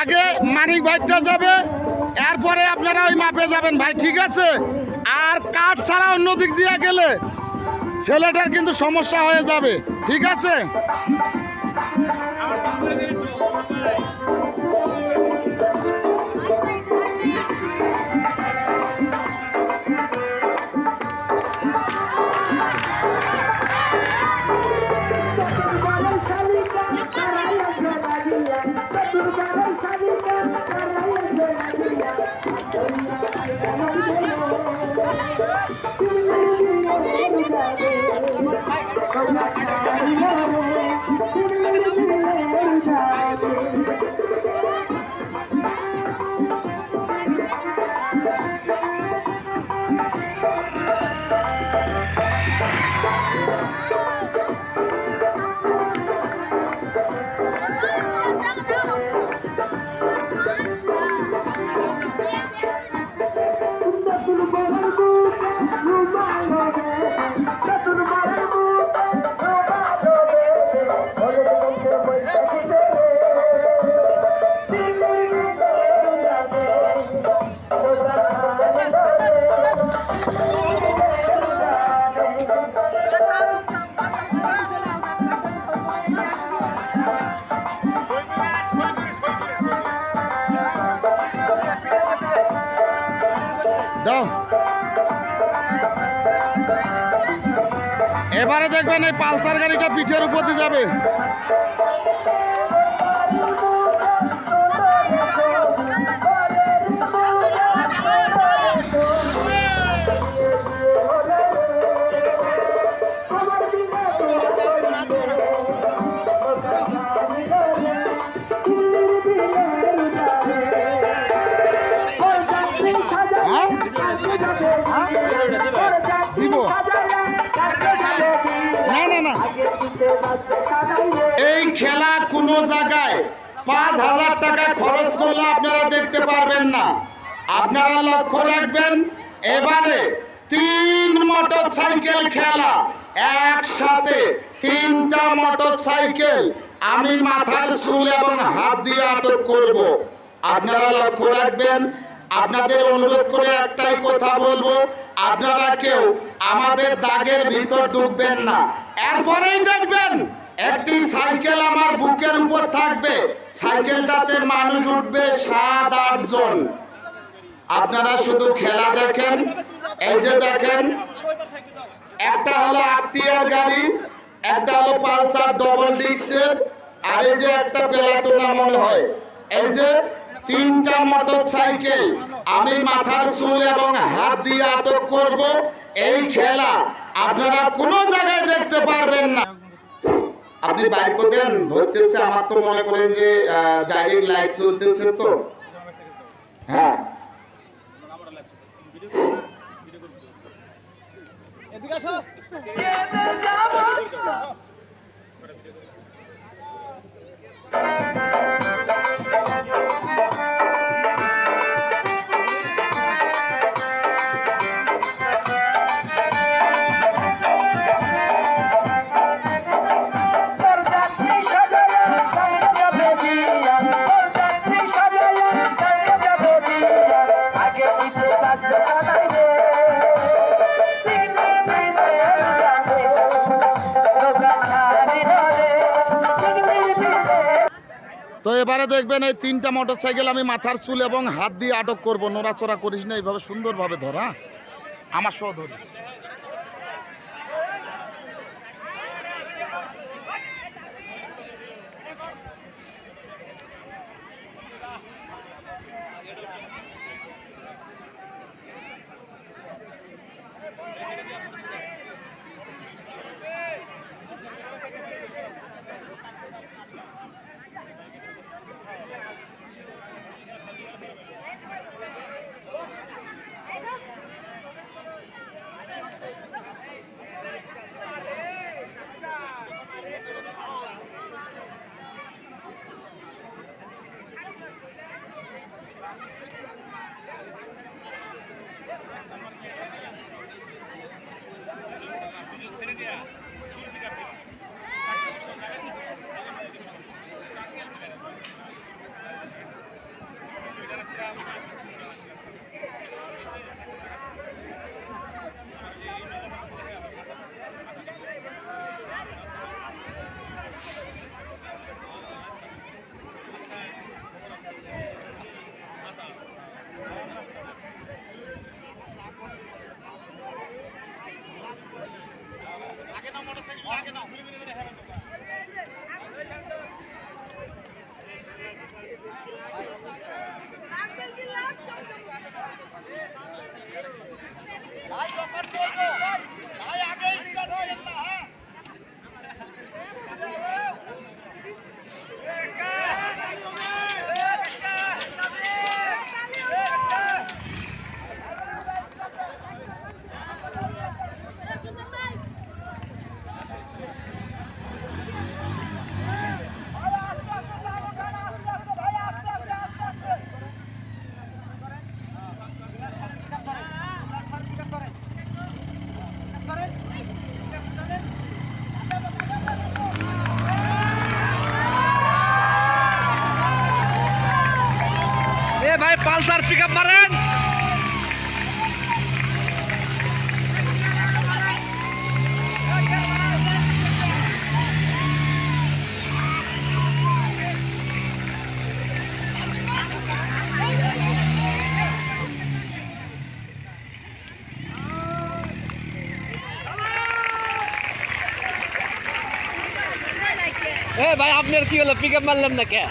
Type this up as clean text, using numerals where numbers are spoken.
আগে মানিক ভাইটা যাবে, এরপরে আপনারা ওই মাপে যাবেন ভাই, ঠিক আছে? আর কাঠ ছাড়া অন্য দিক দিয়ে গেলে ছেলেটার কিন্তু সমস্যা হয়ে যাবে, ঠিক আছে? দাও, এবারে দেখবেন এই পালসার গাড়িটা পিঠের উপর দিয়ে যাবে। দিব না না না, এই খেলা কোনো জায়গায় 5,000 টাকা খরচ করলে আপনারা দেখতে পারবেন না। আপনারা লক্ষ্য রাখবেন, এবারে 3 মোটর সাইকেল খেলা, একসাথে 3টা মোটর সাইকেল আমি মাথার চুল এবং হাত দিয়ে আটক করব। আপনারা লক্ষ্য রাখবেন। আপনাদের অনুরোধ করে একটাই কথা বলবো, আপনারা কেউ আমাদের দাগের ভিতর ঢুকবেন না। এরপরেই দেখবেন একটি সাইকেল আমার বুকের উপর থাকবে, সাইকেলটাতে মানুষ উঠবে 7-8 জন। আপনারা শুধু খেলা দেখেন। এই যে দেখেন, একটা হলো আরটিআর গাড়ি, একটা হলো পালসার ডবল ডিস্কের, আর এই যে একটা প্লাটুনা মনে হয়। এই যে 3টা মোটর সাইকেল আমি মাথার চুল এবং হাত দিয়ে আটক করব। এই খেলা আপনারা কোনো জায়গায় দেখতে পারবেন না। আপনি বাইক দেন ধরতেছে, আমার তো মনে করেন যে ডাইরেক্ট লাইট চলতেছে তো। হ্যাঁ, এদিকে আসো। তো এবারে দেখবেন এই 3টা মোটর সাইকেল আমি মাথার চুল এবং হাত দিয়ে আটক করব। নড়াচড়া করিস না, এইভাবে সুন্দরভাবে ধরা, আমার সহ ধরি। ভাই পালসার পিকআপ মারেন। ভাই আপনার কি হলো পিকআপ মারলাম না কে?